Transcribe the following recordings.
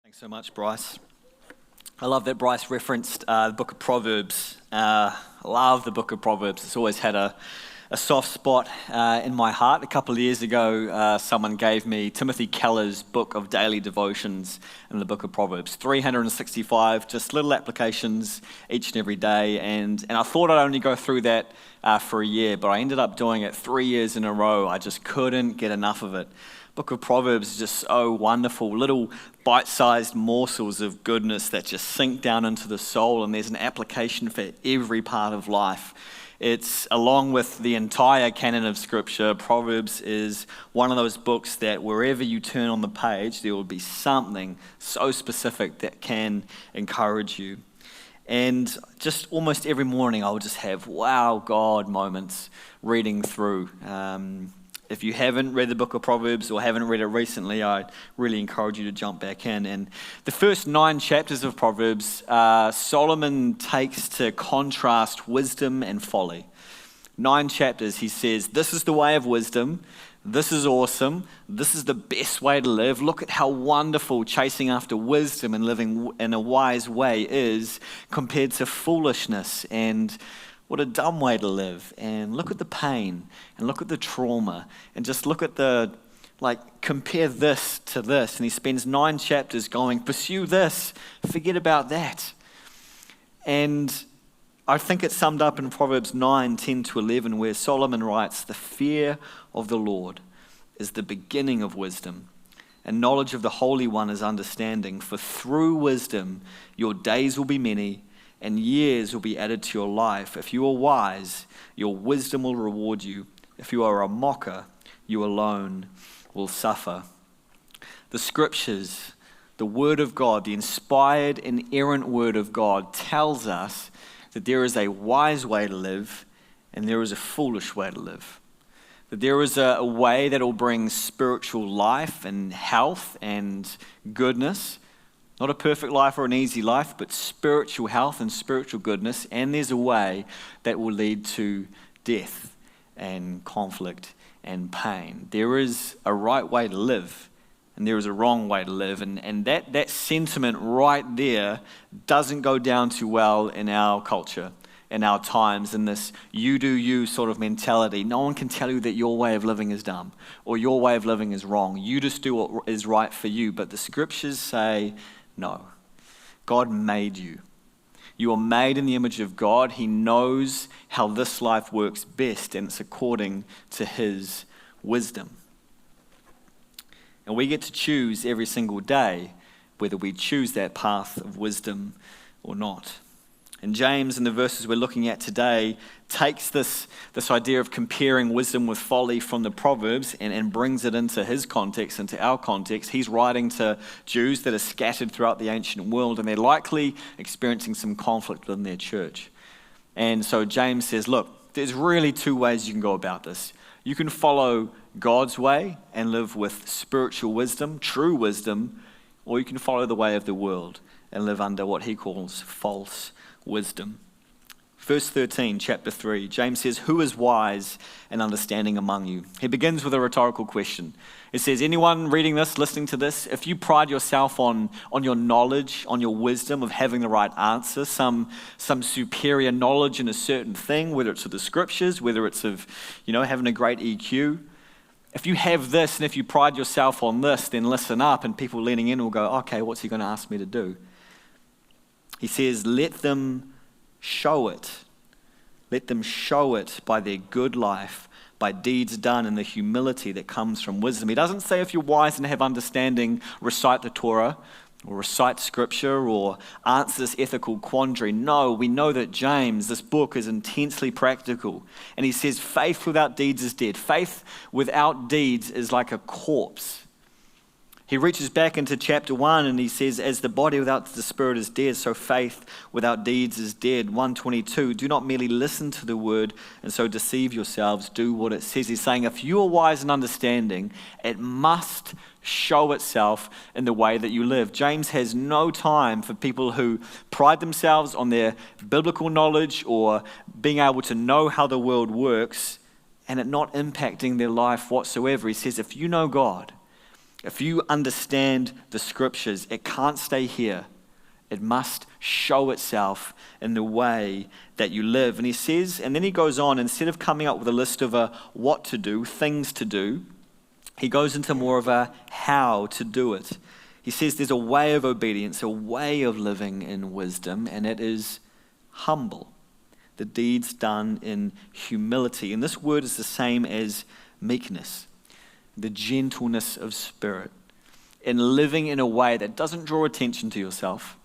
Thanks so much, Bryce. I love that Bryce referenced the book of Proverbs. I love the book of Proverbs. It's always had a soft spot in my heart. A couple of years ago, someone gave me Timothy Keller's book of daily devotions in the book of Proverbs. 365, just little applications each and every day. And I thought I'd only go through that for a year, but I ended up doing it 3 years in a row. I just couldn't get enough of it. Book of Proverbs is just so wonderful, little bite-sized morsels of goodness that just sink down into the soul, and there's an application for every part of life. It's, along with the entire canon of Scripture, Proverbs is one of those books that wherever you turn on the page, there will be something so specific that can encourage you. And just almost every morning I will just have wow God moments reading through. If you haven't read the book of Proverbs or haven't read it recently, I really encourage you to jump back in. And the first 9 chapters of Proverbs, Solomon takes to contrast wisdom and folly. 9 chapters, he says, this is the way of wisdom. This is awesome. This is the best way to live. Look at how wonderful chasing after wisdom and living in a wise way is compared to foolishness, and what a dumb way to live. And look at the pain, and look at the trauma, and just look at compare this to this. And he spends 9 chapters going, pursue this, forget about that. And I think it's summed up in Proverbs 9:10-11, where Solomon writes, the fear of the Lord is the beginning of wisdom, and knowledge of the Holy One is understanding. For through wisdom your days will be many, and years will be added to your life. If you are wise, your wisdom will reward you. If you are a mocker, you alone will suffer. The Scriptures, the Word of God, the inspired, inerrant Word of God tells us that there is a wise way to live and there is a foolish way to live. That there is a way that will bring spiritual life and health and goodness. Not a perfect life or an easy life, but spiritual health and spiritual goodness. And there's a way that will lead to death and conflict and pain. There is a right way to live, and there is a wrong way to live. And that sentiment right there doesn't go down too well in our culture, in our times, in this you do you sort of mentality. No one can tell you that your way of living is dumb or your way of living is wrong. You just do what is right for you. But the Scriptures say, no, God made you. You are made in the image of God. He knows how this life works best, and it's according to His wisdom. And we get to choose every single day whether we choose that path of wisdom or not. And James, in the verses we're looking at today, takes this idea of comparing wisdom with folly from the Proverbs and brings it into his context, into our context. He's writing to Jews that are scattered throughout the ancient world, and they're likely experiencing some conflict within their church. And so James says, look, there's really 2 ways you can go about this. You can follow God's way and live with spiritual wisdom, true wisdom, or you can follow the way of the world and live under what he calls false wisdom. Verse 13, chapter 3, James says, who is wise and understanding among you? He begins with a rhetorical question. It says, anyone reading this, listening to this, if you pride yourself on your knowledge, on your wisdom of having the right answer, some superior knowledge in a certain thing, whether it's of the Scriptures, whether it's of, having a great EQ, if you have this and if you pride yourself on this, then listen up, and people leaning in will go, okay, what's he going to ask me to do? He says, let them show it. Let them show it by their good life, by deeds done in the humility that comes from wisdom. He doesn't say if you're wise and have understanding, recite the Torah or recite Scripture or answer this ethical quandary. No, we know that James, this book, is intensely practical. And he says faith without deeds is dead. Faith without deeds is like a corpse. He reaches back into chapter 1 and he says, as the body without the spirit is dead, so faith without deeds is dead. 1:22, do not merely listen to the word and so deceive yourselves, do what it says. He's saying if you are wise and understanding, it must show itself in the way that you live. James has no time for people who pride themselves on their biblical knowledge or being able to know how the world works and it not impacting their life whatsoever. He says if you know God, If you understand the scriptures, it can't stay here. It must show itself in the way that you live. And he says, and then he goes on, instead of coming up with a list of what to do, things to do, he goes into more of a how to do it. He says there's a way of obedience, a way of living in wisdom, and it is humble. The deeds done in humility. And this word is the same as meekness, the gentleness of spirit, in living in a way that doesn't draw attention to yourself.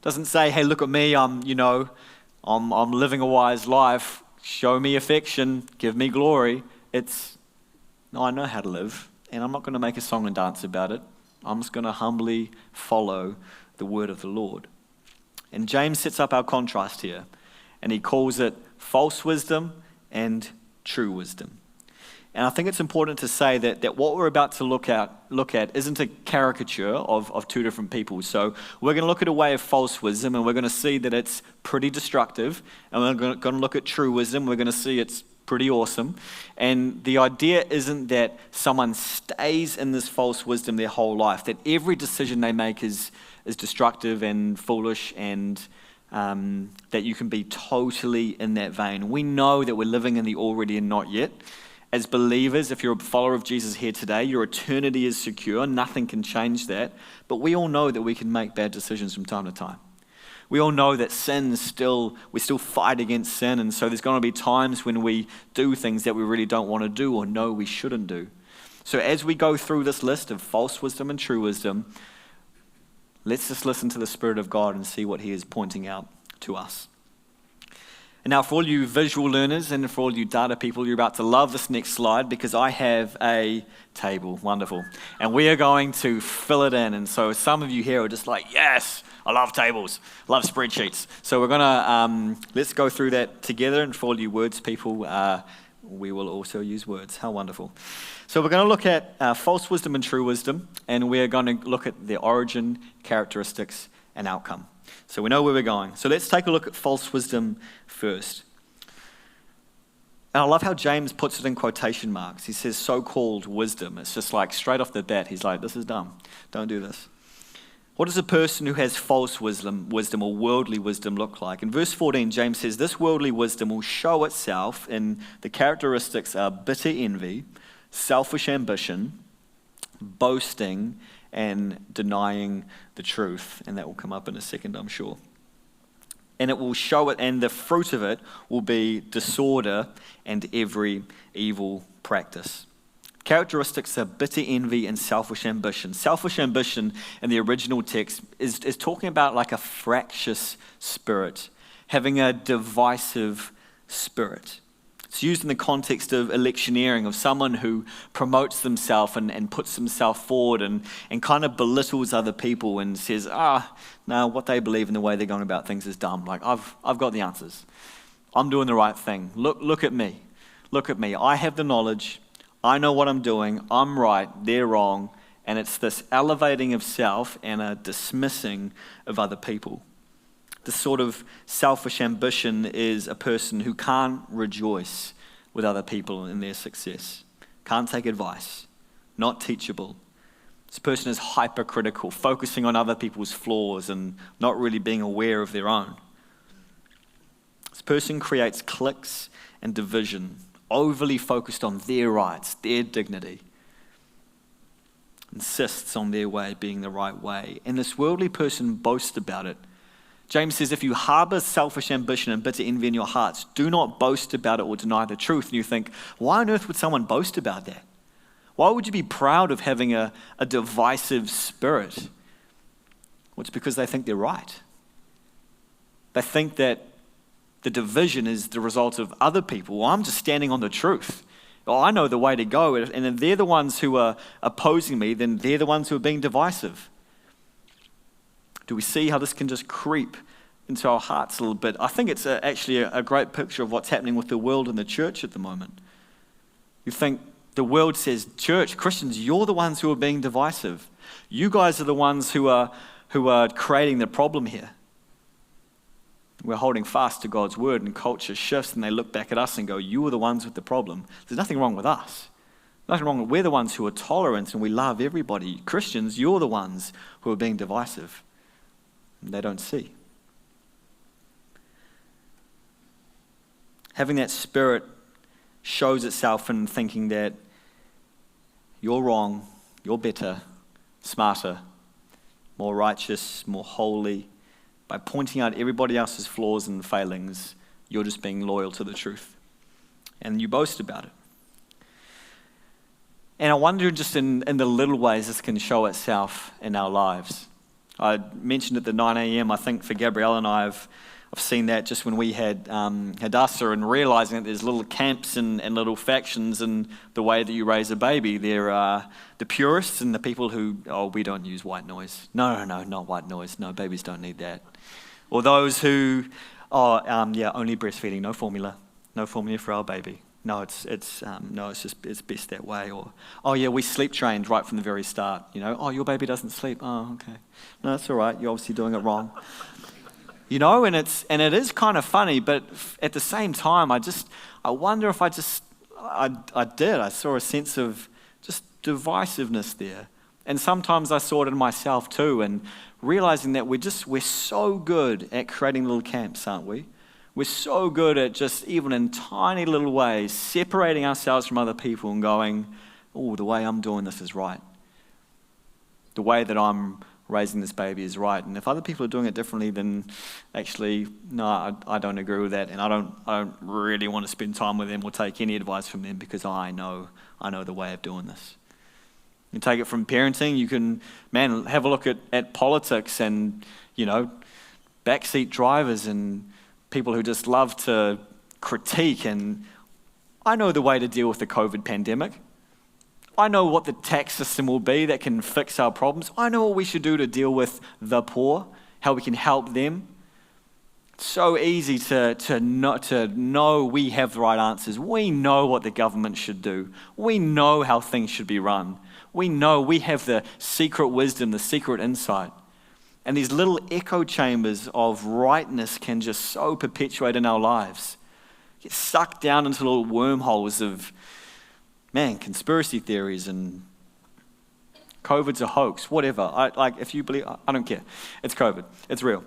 Doesn't say, hey, look at me, I'm living a wise life, show me affection, give me glory. It's, no, I know how to live, and I'm not going to make a song and dance about it. I'm just going to humbly follow the word of the Lord. And James sets up our contrast here, and he calls it false wisdom and true wisdom. And I think it's important to say that what we're about to look at isn't a caricature of two different people. So we're going to look at a way of false wisdom, and we're going to see that it's pretty destructive. And we're going to look at true wisdom. We're going to see it's pretty awesome. And the idea isn't that someone stays in this false wisdom their whole life, that every decision they make is destructive and foolish, and that you can be totally in that vein. We know that we're living in the already and not yet. As believers, if you're a follower of Jesus here today, your eternity is secure. Nothing can change that. But we all know that we can make bad decisions from time to time. We all know that we still fight against sin. And so there's going to be times when we do things that we really don't want to do or know we shouldn't do. So as we go through this list of false wisdom and true wisdom, let's just listen to the Spirit of God and see what he is pointing out to us. And now for all you visual learners and for all you data people, you're about to love this next slide because I have a table. Wonderful. And we are going to fill it in. And so some of you here are just like, yes, I love tables, love spreadsheets. So we're going to, let's go through that together. And for all you words people, we will also use words. How wonderful. So we're going to look at false wisdom and true wisdom. And we're going to look at their origin, characteristics, and outcome. So we know where we're going. So let's take a look at false wisdom first. And I love how James puts it in quotation marks. He says so-called wisdom. It's just like straight off the bat, he's like, this is dumb. Don't do this. What does a person who has false wisdom or worldly wisdom look like? In verse 14, James says, this worldly wisdom will show itself in the characteristics of bitter envy, selfish ambition, boasting, and denying the truth. And that will come up in a second, I'm sure. And it will show it, and the fruit of it will be disorder and every evil practice. Characteristics are bitter envy and selfish ambition. Selfish ambition in the original text is talking about like a fractious spirit, having a divisive spirit. It's used in the context of electioneering, of someone who promotes themselves and puts themselves forward and kind of belittles other people and says, no, what they believe and the way they're going about things is dumb. Like, I've got the answers. I'm doing the right thing. Look at me. Look at me. I have the knowledge. I know what I'm doing. I'm right. They're wrong. And it's this elevating of self and a dismissing of other people. This sort of selfish ambition is a person who can't rejoice with other people in their success, can't take advice, not teachable. This person is hypercritical, focusing on other people's flaws and not really being aware of their own. This person creates cliques and division, overly focused on their rights, their dignity, insists on their way being the right way. And this worldly person boasts about it. James says, if you harbor selfish ambition and bitter envy in your hearts, do not boast about it or deny the truth. And you think, why on earth would someone boast about that? Why would you be proud of having a divisive spirit? Well, it's because they think they're right. They think that the division is the result of other people. Well, I'm just standing on the truth. Well, I know the way to go. And if they're the ones who are opposing me, then they're the ones who are being divisive. Do we see how this can just creep into our hearts a little bit? I think it's actually a great picture of what's happening with the world and the church at the moment. You think the world says, church, Christians, you're the ones who are being divisive. You guys are the ones who are creating the problem here. We're holding fast to God's word, and culture shifts and they look back at us and go, you are the ones with the problem. There's nothing wrong with us. Nothing wrong. We're the ones who are tolerant and we love everybody. Christians, you're the ones who are being divisive. And they don't see. Having that spirit shows itself in thinking that you're wrong, you're better, smarter, more righteous, more holy. By pointing out everybody else's flaws and failings, you're just being loyal to the truth. And you boast about it. And I wonder just in the little ways this can show itself in our lives. I mentioned at the 9 a.m., I think for Gabrielle and I, I've seen that just when we had Hadassah, and realizing that there's little camps and little factions in the way that you raise a baby. There are the purists and the people who, we don't use white noise. No, not white noise. No, babies don't need that. Or those who, only breastfeeding, no formula for our baby. No, it's best that way. Or, we sleep trained right from the very start. Your baby doesn't sleep. Oh, okay. No, that's all right. You're obviously doing it wrong. And it is kind of funny, but at the same time, I wonder if I saw a sense of just divisiveness there. And sometimes I saw it in myself too, and realizing that we're so good at creating little camps, aren't we? We're so good at just, even in tiny little ways, separating ourselves from other people and going, the way I'm doing this is right. The way that I'm raising this baby is right. And if other people are doing it differently, then actually, no, I don't agree with that. And I don't really want to spend time with them or take any advice from them, because I know the way of doing this. You take it from parenting. You can, have a look at politics and, backseat drivers and people who just love to critique. And I know the way to deal with the COVID pandemic. I know what the tax system will be that can fix our problems. I know what we should do to deal with the poor, how we can help them. It's so easy to know we have the right answers. We know what the government should do. We know how things should be run. We know we have the secret wisdom, the secret insight. And these little echo chambers of rightness can just so perpetuate in our lives. Get sucked down into little wormholes of, conspiracy theories and COVID's a hoax, whatever. If you believe, I don't care. It's COVID. It's real.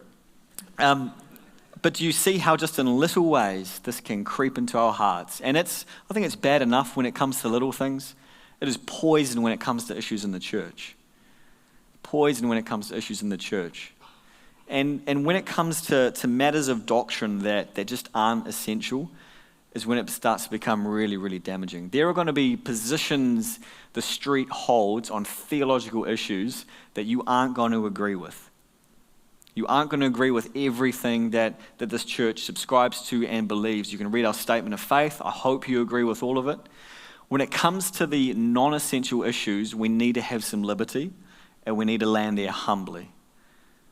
But do you see how just in little ways this can creep into our hearts? And I think it's bad enough when it comes to little things. It is poison when it comes to issues in the church. Poison when it comes to issues in the church. And when it comes to matters of doctrine that just aren't essential, is when it starts to become really, really damaging. There are going to be positions the street holds on theological issues that you aren't going to agree with. You aren't going to agree with everything that this church subscribes to and believes. You can read our statement of faith. I hope you agree with all of it. When it comes to the non-essential issues, we need to have some liberty, and we need to land there humbly.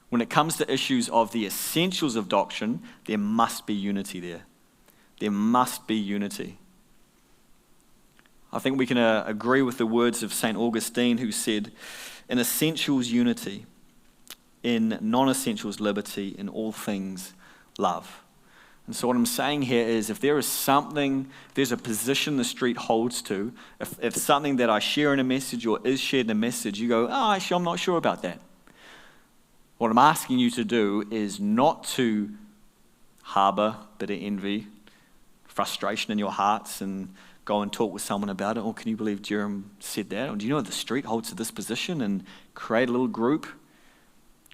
When it comes to issues of the essentials of doctrine, there must be unity there. There must be unity. I think we can agree with the words of St. Augustine, who said, in essentials, unity. In non-essentials, liberty. In all things, love. And so what I'm saying here is, if there is something, if there's a position the street holds to, if something that I share in a message or is shared in a message, you go, actually, I'm not sure about that. What I'm asking you to do is not to harbor bitter envy, frustration in your hearts, and go and talk with someone about it. Or can you believe Jerram said that? Or do you know the street holds to this position, and create a little group?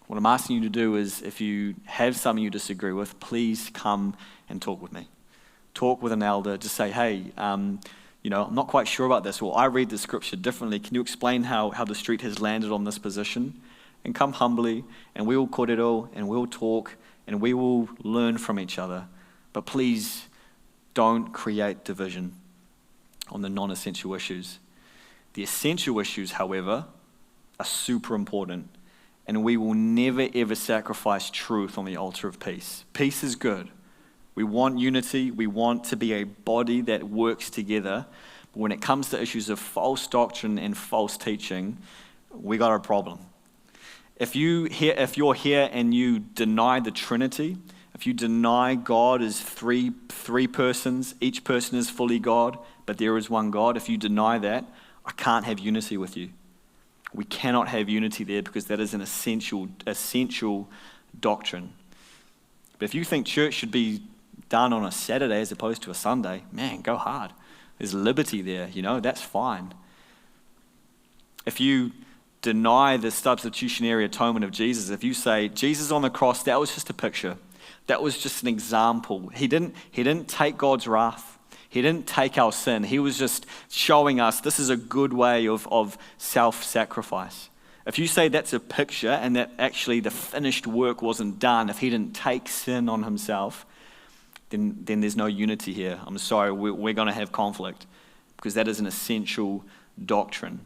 What I'm asking you to do is, if you have something you disagree with, please come and talk with me. Talk with an elder. Just say, hey, I'm not quite sure about this. Or I read the scripture differently. Can you explain how the street has landed on this position? And come humbly, and we will korero, and we'll talk, and we will learn from each other. But please don't create division on the non-essential issues. The essential issues, however, are super important. And we will never, ever sacrifice truth on the altar of peace. Peace is good. We want unity. We want to be a body that works together. But when it comes to issues of false doctrine and false teaching, we got a problem. If you're here and you deny the Trinity, if you deny God is three persons, each person is fully God, but there is one God, if you deny that, I can't have unity with you. We cannot have unity there because that is an essential doctrine. But if you think church should be done on a Saturday as opposed to a Sunday, man, go hard. There's liberty there, that's fine. If you deny the substitutionary atonement of Jesus, if you say, Jesus on the cross, that was just a picture. That was just an example. He didn't take God's wrath. He didn't take our sin. He was just showing us this is a good way of self-sacrifice. If you say that's a picture and that actually the finished work wasn't done, if he didn't take sin on himself, then there's no unity here. I'm sorry, we're going to have conflict because that is an essential doctrine.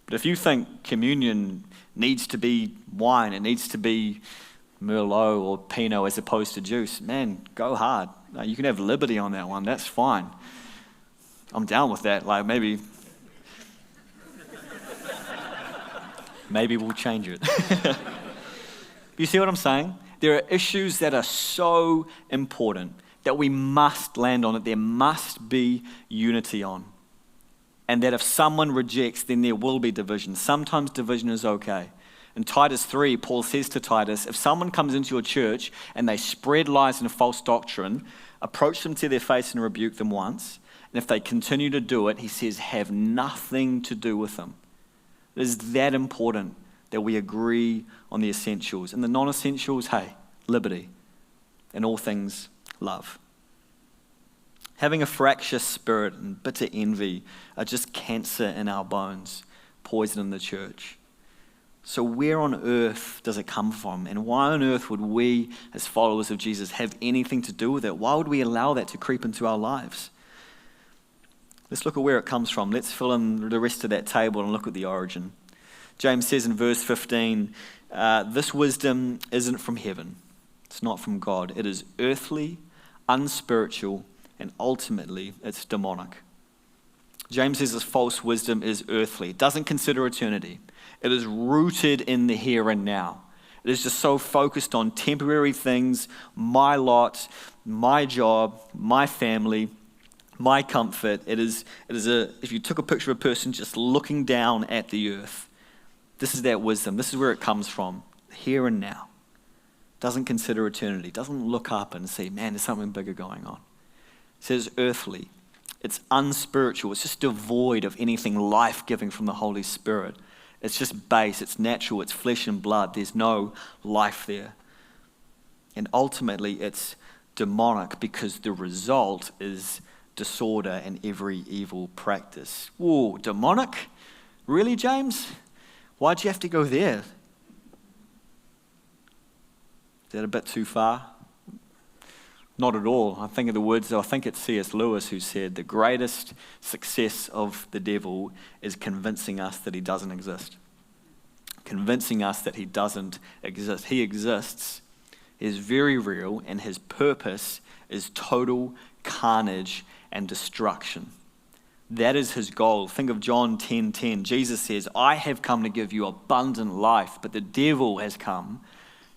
But if you think communion needs to be wine, it needs to be Merlot or Pinot as opposed to juice, man, go hard. You can have liberty on that one. That's fine. I'm down with that. Like maybe we'll change it. You see what I'm saying? There are issues that are so important that we must land on, that there must be unity on. And that if someone rejects, then there will be division. Sometimes division is okay. In Titus 3, Paul says to Titus, if someone comes into your church and they spread lies and false doctrine, approach them to their face and rebuke them once. And if they continue to do it, he says, have nothing to do with them. It is that important that we agree on the essentials. And the non-essentials, hey, liberty. And all things, love. Having a fractious spirit and bitter envy are just cancer in our bones, poison in the church. So where on earth does it come from? And why on earth would we, as followers of Jesus, have anything to do with it? Why would we allow that to creep into our lives? Let's look at where it comes from. Let's fill in the rest of that table and look at the origin. James says in verse 15, this wisdom isn't from heaven. It's not from God. It is earthly, unspiritual, and ultimately it's demonic. James says this false wisdom is earthly. It doesn't consider eternity. It is rooted in the here and now. It is just so focused on temporary things, my lot, my job, my family, my comfort. If you took a picture of a person just looking down at the earth, this is that wisdom. This is where it comes from, here and now. Doesn't consider eternity. Doesn't look up and say, man, there's something bigger going on. It says earthly. It's unspiritual. It's just devoid of anything life-giving from the Holy Spirit. It's just base. It's natural. It's flesh and blood. There's no life there. And ultimately, it's demonic because the result is disorder and every evil practice. Whoa, demonic? Really, James? Why'd you have to go there? Is that a bit too far? Not at all. I think it's C.S. Lewis who said the greatest success of the devil is convincing us that he doesn't exist. Convincing us that he doesn't exist. He exists, is very real, and his purpose is total carnage and destruction. That is his goal. Think of John 10:10. Jesus says, I have come to give you abundant life, but the devil has come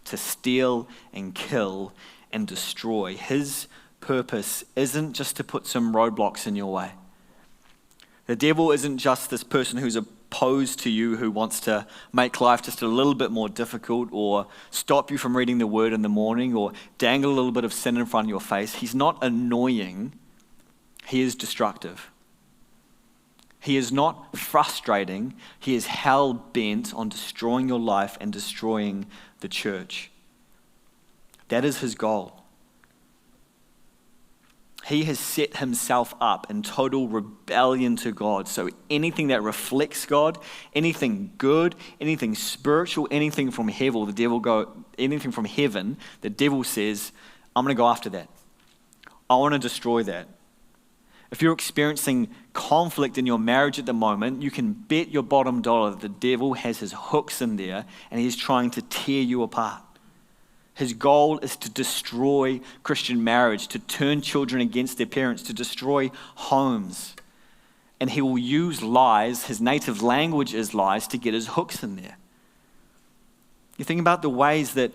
to steal and kill and destroy. His purpose isn't just to put some roadblocks in your way. The devil isn't just this person who's opposed to you who wants to make life just a little bit more difficult or stop you from reading the word in the morning or dangle a little bit of sin in front of your face. He's not annoying. He is destructive. He is not frustrating. He is hell-bent on destroying your life and destroying the church. That is his goal. He has set himself up in total rebellion to God. So anything that reflects God, anything good, anything spiritual, anything from heaven, the devil says, I'm going to go after that. I want to destroy that. If you're experiencing conflict in your marriage at the moment, you can bet your bottom dollar that the devil has his hooks in there and he's trying to tear you apart. His goal is to destroy Christian marriage, to turn children against their parents, to destroy homes. And he will use lies, his native language is lies, to get his hooks in there. You think about the ways that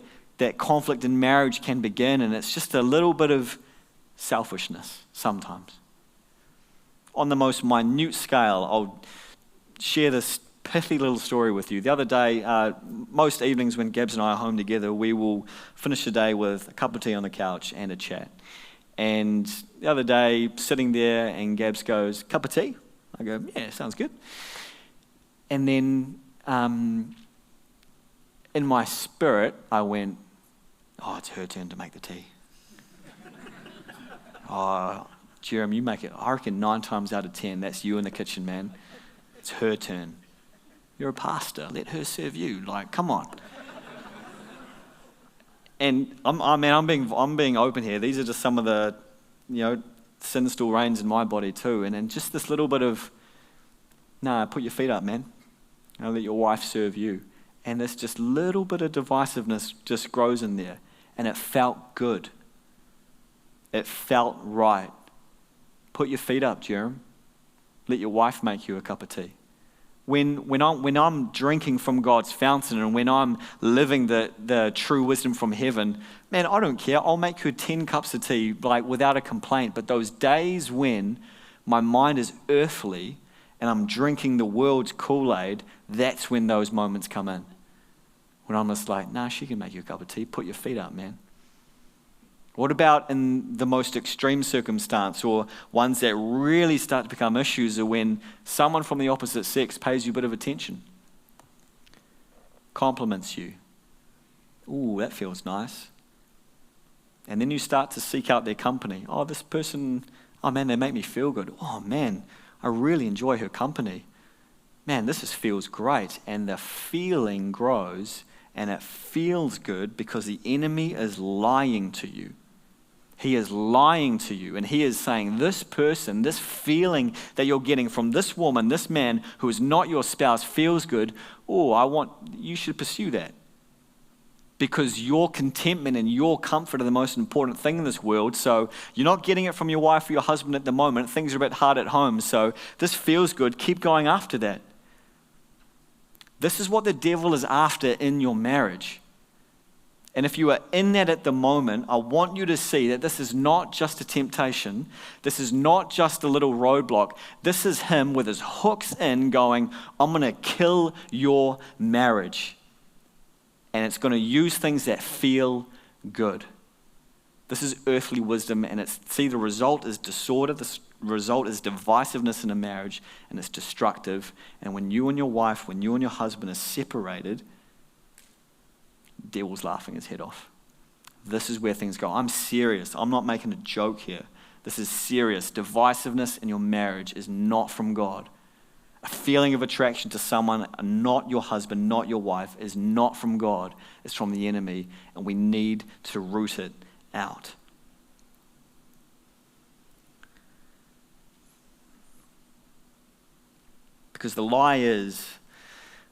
conflict in marriage can begin, and it's just a little bit of selfishness sometimes. On the most minute scale, share this pithy little story with you. The other day, most evenings when Gabs and I are home together, we will finish the day with a cup of tea on the couch and a chat. And the other day, sitting there, and Gabs goes, "Cup of tea?" I go, "Yeah, sounds good." And then in my spirit, I went, "Oh, it's her turn to make the tea." "Oh, Jerram, you make it. I reckon 9 times out of 10, that's you in the kitchen, man. It's her turn. You're a pastor. Let her serve you. Like, come on." And I'm being open here. These are just some of the, sin still reigns in my body too. And then just this little bit of, put your feet up, man. Let your wife serve you. And this just little bit of divisiveness just grows in there. And it felt good. It felt right. Put your feet up, Jerram. Let your wife make you a cup of tea. When I'm drinking from God's fountain and when I'm living the true wisdom from heaven, man, I don't care. I'll make you 10 cups of tea, like without a complaint. But those days when my mind is earthly and I'm drinking the world's Kool-Aid, that's when those moments come in. When I'm just like, she can make you a cup of tea. Put your feet up, man. What about in the most extreme circumstance, or ones that really start to become issues, are when someone from the opposite sex pays you a bit of attention, compliments you. Ooh, that feels nice. And then you start to seek out their company. Oh, this person, oh man, they make me feel good. Oh man, I really enjoy her company. Man, this just feels great. And the feeling grows, and it feels good because the enemy is lying to you. He is lying to you, and he is saying, this person, this feeling that you're getting from this woman, this man who is not your spouse feels good. Oh, you should pursue that. Because your contentment and your comfort are the most important thing in this world. So you're not getting it from your wife or your husband at the moment. Things are a bit hard at home. So this feels good. Keep going after that. This is what the devil is after in your marriage. And if you are in that at the moment, I want you to see that this is not just a temptation. This is not just a little roadblock. This is him with his hooks in going, I'm going to kill your marriage. And it's going to use things that feel good. This is earthly wisdom, and the result is disorder. The result is divisiveness in a marriage, and it's destructive. And when you and your wife, when you and your husband are separated, devil's laughing his head off. This is where things go. I'm serious. I'm not making a joke here. This is serious. Divisiveness in your marriage is not from God. A feeling of attraction to someone, not your husband, not your wife, is not from God. It's from the enemy, and we need to root it out. Because the lie is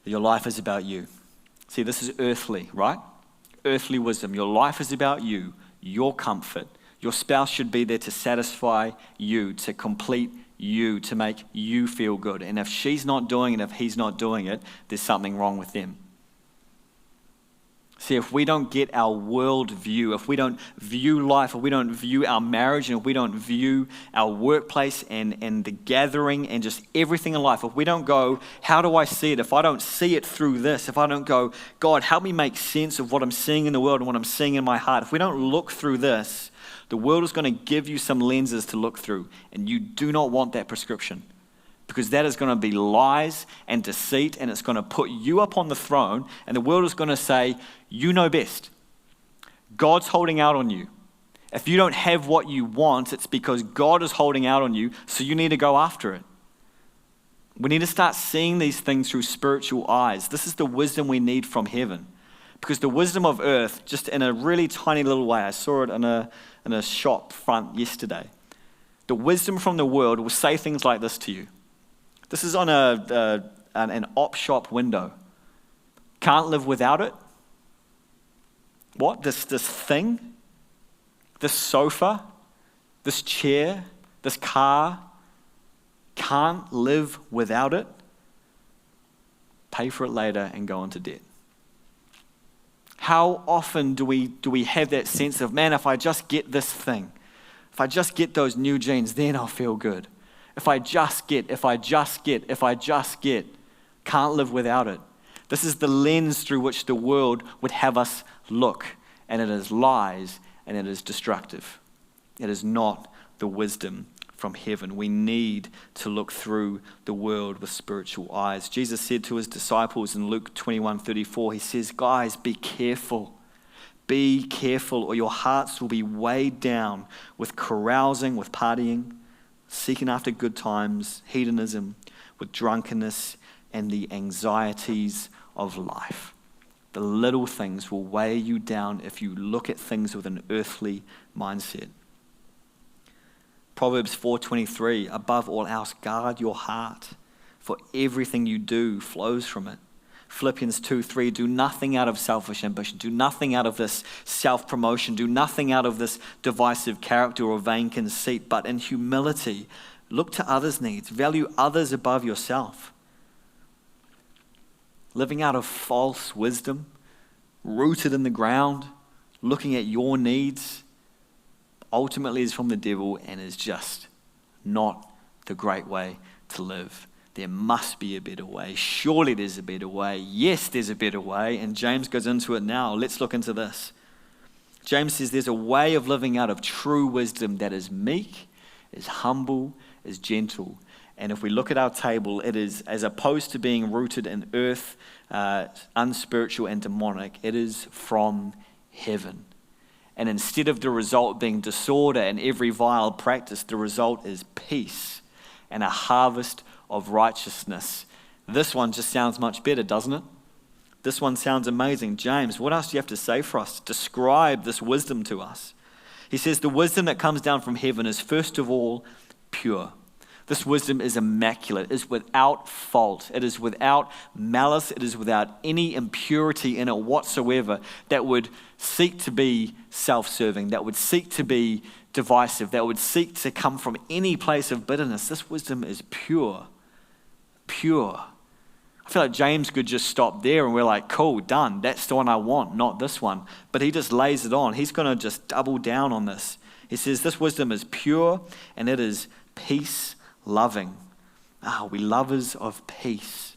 that your life is about you. See, this is earthly, right? Earthly wisdom. Your life is about you, your comfort. Your spouse should be there to satisfy you, to complete you, to make you feel good. And if she's not doing it, if he's not doing it, there's something wrong with them. See, if we don't get our world view, if we don't view life, if we don't view our marriage, and if we don't view our workplace and the gathering and just everything in life, if we don't go, how do I see it? If I don't see it through this, if I don't go, God, help me make sense of what I'm seeing in the world and what I'm seeing in my heart. If we don't look through this, the world is going to give you some lenses to look through, and you do not want that prescription. Because that is going to be lies and deceit, and it's going to put you up on the throne, and the world is going to say, you know best. God's holding out on you. If you don't have what you want, it's because God is holding out on you, so you need to go after it. We need to start seeing these things through spiritual eyes. This is the wisdom we need from heaven. Because the wisdom of earth, just in a really tiny little way, I saw it in a shop front yesterday. The wisdom from the world will say things like this to you. This is on an op shop window. Can't live without it. What? This thing? This sofa? This chair? This car? Can't live without it? Pay for it later and go into debt. How often do we have that sense of, man, if I just get this thing, if I just get those new jeans, then I'll feel good. If I just get, can't live without it. This is the lens through which the world would have us look, and it is lies and it is destructive. It is not the wisdom from heaven. We need to look through the world with spiritual eyes. Jesus said to his disciples in Luke 21:34, he says, guys, be careful. Be careful, or your hearts will be weighed down with carousing, with partying, seeking after good times, hedonism, with drunkenness, and the anxieties of life. The little things will weigh you down if you look at things with an earthly mindset. Proverbs 4:23, above all else, guard your heart, for everything you do flows from it. Philippians 2:3, do nothing out of selfish ambition, do nothing out of this self-promotion, do nothing out of this divisive character or vain conceit, but in humility, look to others' needs, value others above yourself. Living out of false wisdom, rooted in the ground, looking at your needs, ultimately is from the devil and is just not the great way to live. There must be a better way. Surely there's a better way. Yes, there's a better way. And James goes into it now. Let's look into this. James says there's a way of living out of true wisdom that is meek, is humble, is gentle. And if we look at our table, it is, as opposed to being rooted in earth, unspiritual and demonic, it is from heaven. And instead of the result being disorder and every vile practice, the result is peace and a harvest of righteousness. This one just sounds much better, doesn't it? This one sounds amazing. James, what else do you have to say for us? Describe this wisdom to us. He says the wisdom that comes down from heaven is first of all pure. This wisdom is immaculate, is without fault, it is without malice, it is without any impurity in it whatsoever that would seek to be self-serving, that would seek to be divisive, that would seek to come from any place of bitterness. This wisdom is pure. Pure. I feel like James could just stop there and we're like, cool, done. That's the one I want, not this one. But he just lays it on. He's going to just double down on this. He says this wisdom is pure and it is peace-loving. We lovers of peace.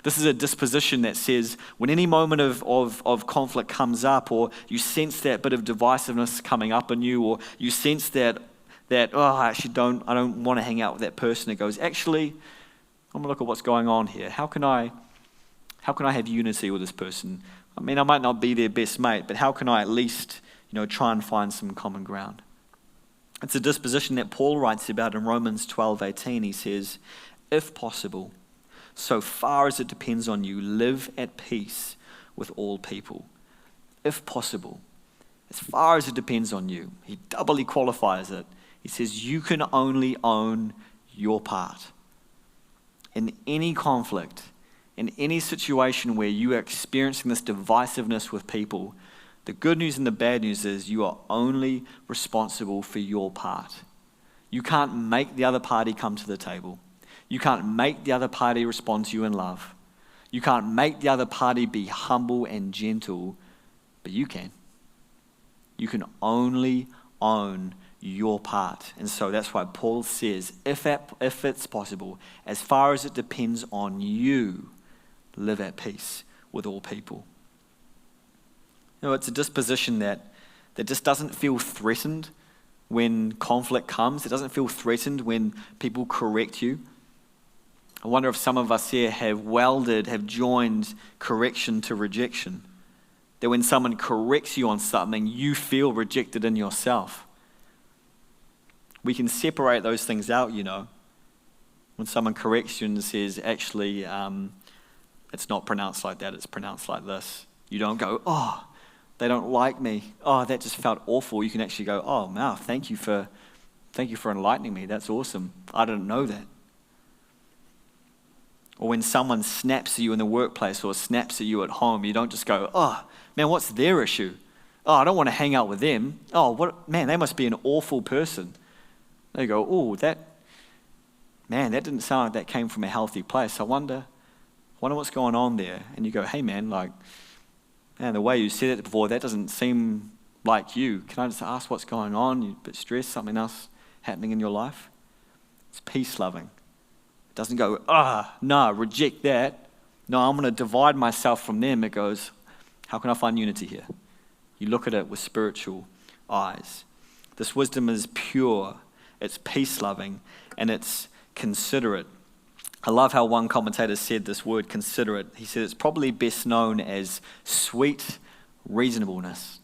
This is a disposition that says when any moment of conflict comes up, or you sense that bit of divisiveness coming up in you, or you sense that I don't want to hang out with that person, it goes, actually, I'm going to look at what's going on here. How can I have unity with this person? I mean, I might not be their best mate, but how can I at least, try and find some common ground? It's a disposition that Paul writes about in Romans 12:18. He says, if possible, so far as it depends on you, live at peace with all people. If possible, as far as it depends on you. He doubly qualifies it. He says you can only own your part. In any conflict, in any situation where you are experiencing this divisiveness with people, the good news and the bad news is you are only responsible for your part. You can't make the other party come to the table. You can't make the other party respond to you in love. You can't make the other party be humble and gentle, but you can. You can only own your part. And so that's why Paul says, if it's possible, as far as it depends on you, live at peace with all people. It's a disposition that just doesn't feel threatened when conflict comes. It doesn't feel threatened when people correct you. I wonder if some of us here have joined correction to rejection. That when someone corrects you on something, you feel rejected in yourself. We can separate those things out, When someone corrects you and says, actually, it's not pronounced like that, it's pronounced like this. You don't go, oh, they don't like me. Oh, that just felt awful. You can actually go, oh, wow, thank you for enlightening me. That's awesome. I didn't know that. Or when someone snaps at you in the workplace or snaps at you at home, you don't just go, oh, man, what's their issue? Oh, I don't want to hang out with them. Oh, man, they must be an awful person. They go, oh, that didn't sound like that came from a healthy place. I wonder what's going on there. And you go, hey, man, the way you said it before, that doesn't seem like you. Can I just ask what's going on? You're a bit stressed, something else happening in your life? It's peace-loving. It doesn't go, no, reject that. No, I'm going to divide myself from them. It goes, how can I find unity here? You look at it with spiritual eyes. This wisdom is pure, it's peace-loving, and it's considerate. I love how one commentator said this word considerate. He said it's probably best known as sweet reasonableness.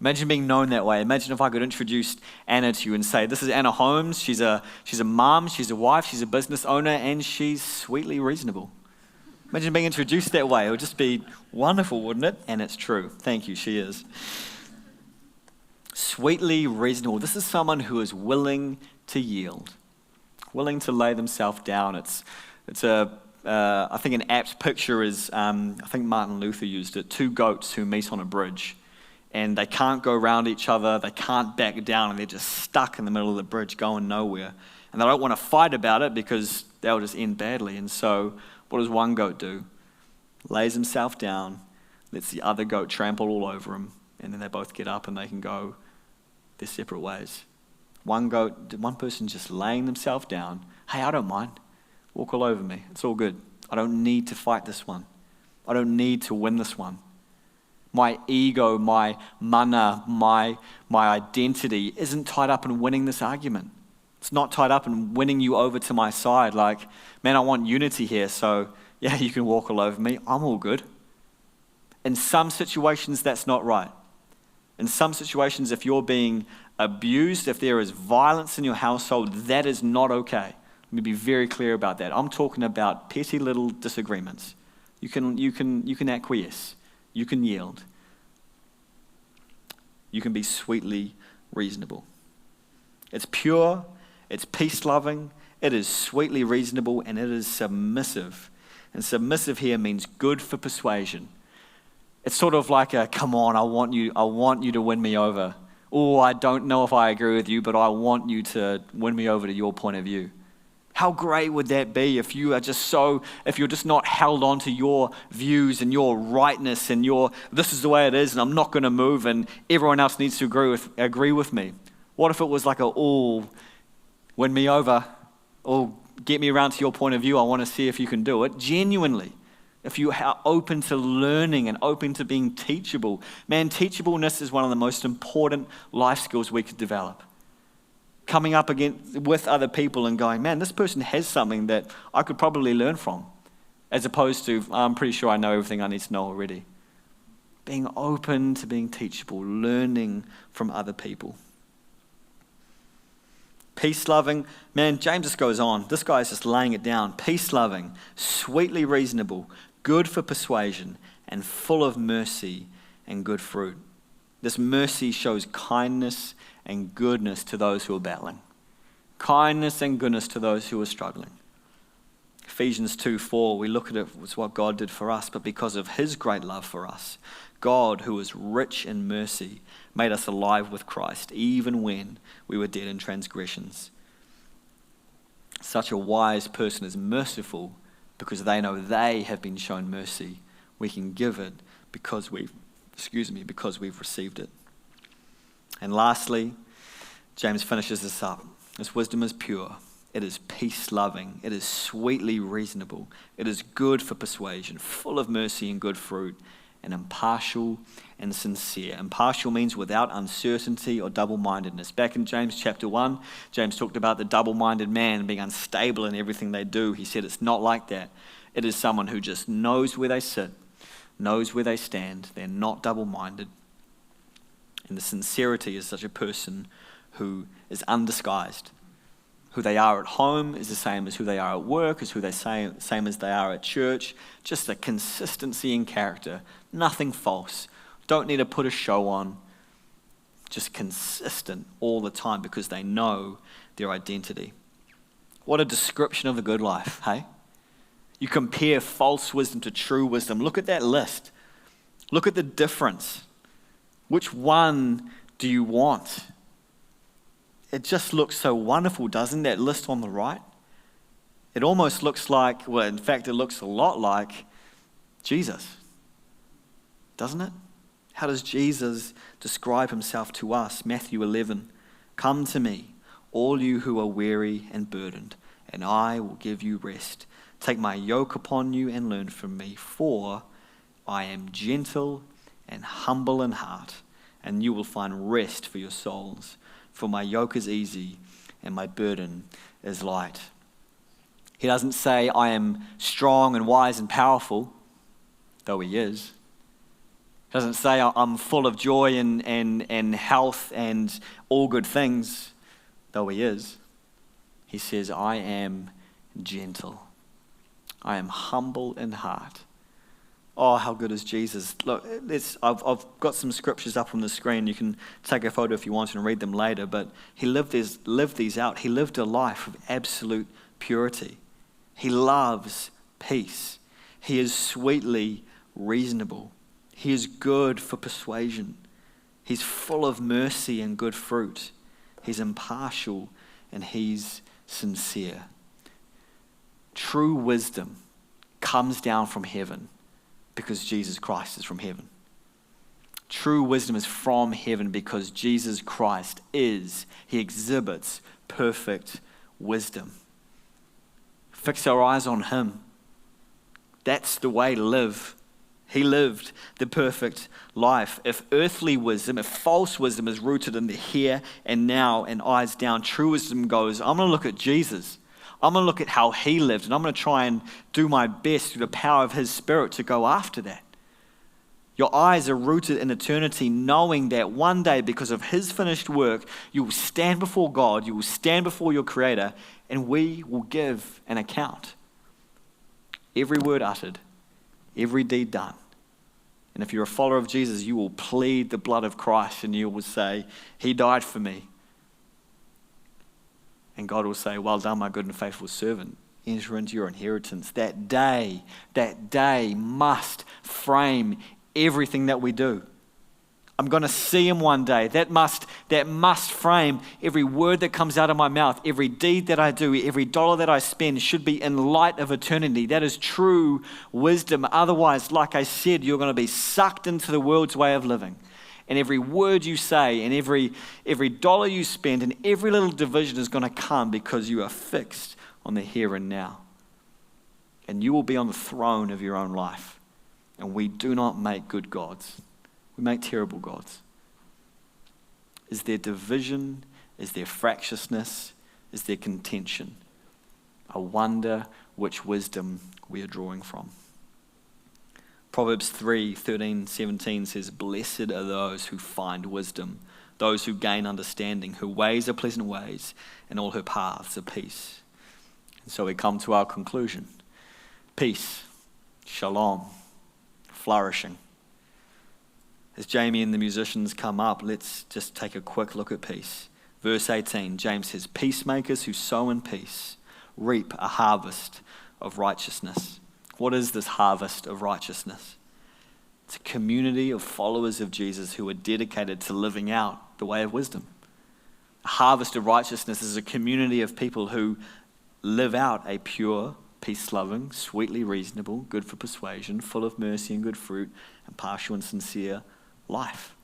Imagine being known that way. Imagine if I could introduce Anna to you and say, this is Anna Holmes. She's a mom, she's a wife, she's a business owner, and she's sweetly reasonable. Imagine being introduced that way. It would just be wonderful, wouldn't it? And it's true. Thank you, she is. Sweetly reasonable. This is someone who is willing to yield, willing to lay themselves down. I think an apt picture is, I think Martin Luther used it, two goats who meet on a bridge. And they can't go around each other, they can't back down, and they're just stuck in the middle of the bridge going nowhere. And they don't want to fight about it because they'll just end badly. And so what does one goat do? Lays himself down, lets the other goat trample all over him, and then they both get up and they can go their separate ways. One person just laying themselves down. Hey, I don't mind. Walk all over me. It's all good. I don't need to fight this one. I don't need to win this one. My ego, my mana, my identity isn't tied up in winning this argument. It's not tied up in winning you over to my side. Like, man, I want unity here, so yeah, you can walk all over me. I'm all good. In some situations, that's not right. In some situations, if you're being abused, if there is violence in your household, that is not okay. Let me be very clear about that. I'm talking about petty little disagreements. You can acquiesce. You can yield. You can be sweetly reasonable. It's pure, it's peace-loving, it is sweetly reasonable, and it is submissive. And submissive here means good for persuasion. It's sort of like a, come on, I want you to win me over. Oh, I don't know if I agree with you, but I want you to win me over to your point of view. How great would that be if you're just not held on to your views and your rightness and this is the way it is and I'm not going to move and everyone else needs to agree with me. What if it was like win me over, get me around to your point of view, I want to see if you can do it genuinely. If you are open to learning and open to being teachable. Man, teachableness is one of the most important life skills we could develop. Coming up with other people and going, man, this person has something that I could probably learn from, as opposed to, I'm pretty sure I know everything I need to know already. Being open to being teachable, learning from other people. Peace-loving, man, James just goes on. This guy's just laying it down. Peace-loving, sweetly reasonable, good for persuasion, and full of mercy and good fruit. This mercy shows kindness and goodness to those who are battling. Kindness and goodness to those who are struggling. Ephesians 2:4, we look at it as what God did for us, but because of his great love for us, God, who is rich in mercy, made us alive with Christ, even when we were dead in transgressions. Such a wise person is merciful because they know they have been shown mercy. We can give it because we've received it. And lastly, James finishes this up. This wisdom is pure. It is peace-loving. It is sweetly reasonable. It is good for persuasion, full of mercy and good fruit, and impartial and sincere. Impartial means without uncertainty or double-mindedness. Back in James chapter 1, James talked about the double-minded man being unstable in everything they do. He said it's not like that. It is someone who just knows where they sit, knows where they stand. They're not double-minded. And the sincerity is such a person who is undisguised. Who they are at home is the same as who they are at work, is who they same as they are at church. Just a consistency in character. Nothing false. Don't need to put a show on. Just consistent all the time because they know their identity. What a description of a good life, hey? You compare false wisdom to true wisdom. Look at that list. Look at the difference. Which one do you want? It just looks so wonderful, doesn't that list on the right? It almost looks like, well, in fact, it looks a lot like Jesus, doesn't it? How does Jesus describe himself to us? Matthew 11, come to me, all you who are weary and burdened, and I will give you rest. Take my yoke upon you and learn from me, for I am gentle and humble in heart, and you will find rest for your souls. For my yoke is easy and my burden is light. He doesn't say I am strong and wise and powerful, though he is. He doesn't say I'm full of joy and health and all good things, though he is. He says, I am gentle. I am humble in heart. Oh, how good is Jesus. Look, I've got some scriptures up on the screen. You can take a photo if you want and read them later, but he lived these out. He lived a life of absolute purity. He loves peace. He is sweetly reasonable. He is good for persuasion. He's full of mercy and good fruit. He's impartial and he's sincere. True wisdom comes down from heaven because Jesus Christ is from heaven. True wisdom is from heaven because Jesus Christ he exhibits perfect wisdom. Fix our eyes on him. That's the way to live. He lived the perfect life. If earthly wisdom, if false wisdom is rooted in the here and now and eyes down, true wisdom goes, I'm going to look at Jesus. I'm going to look at how he lived, and I'm going to try and do my best through the power of his Spirit to go after that. Your eyes are rooted in eternity, knowing that one day, because of his finished work, you will stand before God, you will stand before your Creator, and we will give an account. Every word uttered, every deed done. And if you're a follower of Jesus, you will plead the blood of Christ, and you will say, he died for me. And God will say, well done, my good and faithful servant. Enter into your inheritance. That day must frame everything that we do. I'm going to see him one day. That must frame every word that comes out of my mouth. Every deed that I do, every dollar that I spend should be in light of eternity. That is true wisdom. Otherwise, like I said, you're going to be sucked into the world's way of living. And every word you say and every dollar you spend and every little division is going to come because you are fixed on the here and now. And you will be on the throne of your own life. And we do not make good gods. We make terrible gods. Is there division? Is there fractiousness? Is there contention? I wonder which wisdom we are drawing from. Proverbs 3:13-17 says, blessed are those who find wisdom, those who gain understanding, whose ways are pleasant ways, and all her paths are peace. And so we come to our conclusion. Peace, shalom, flourishing. As Jamie and the musicians come up, let's just take a quick look at peace. Verse 18, James says, peacemakers who sow in peace reap a harvest of righteousness. What is this harvest of righteousness? It's a community of followers of Jesus who are dedicated to living out the way of wisdom. A harvest of righteousness is a community of people who live out a pure, peace-loving, sweetly reasonable, good for persuasion, full of mercy and good fruit, impartial and sincere life.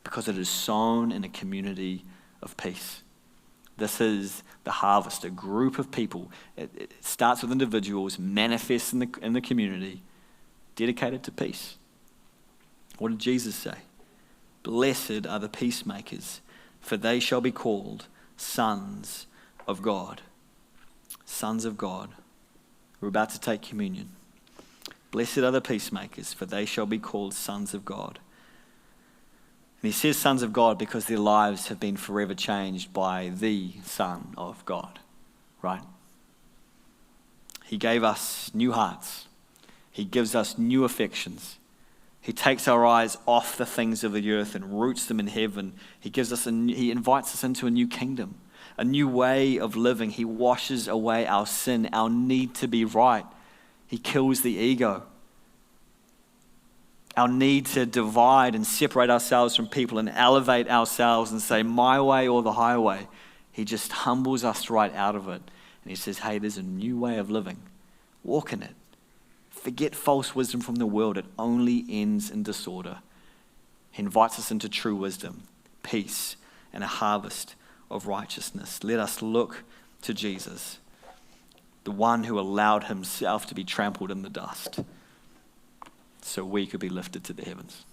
Because it is sown in a community of peace. This is the harvest, a group of people. It starts with individuals, manifests in the community, dedicated to peace. What did Jesus say? Blessed are the peacemakers, for they shall be called sons of God. Sons of God. We're about to take communion. Blessed are the peacemakers, for they shall be called sons of God. And he says sons of God because their lives have been forever changed by the Son of God, right? He gave us new hearts. He gives us new affections. He takes our eyes off the things of the earth and roots them in heaven. He invites us into a new kingdom, a new way of living. He washes away our sin, our need to be right. He kills the ego. Our need to divide and separate ourselves from people and elevate ourselves and say, my way or the highway. He just humbles us right out of it. And he says, hey, there's a new way of living. Walk in it. Forget false wisdom from the world. It only ends in disorder. He invites us into true wisdom, peace, and a harvest of righteousness. Let us look to Jesus, the one who allowed himself to be trampled in the dust so we could be lifted to the heavens.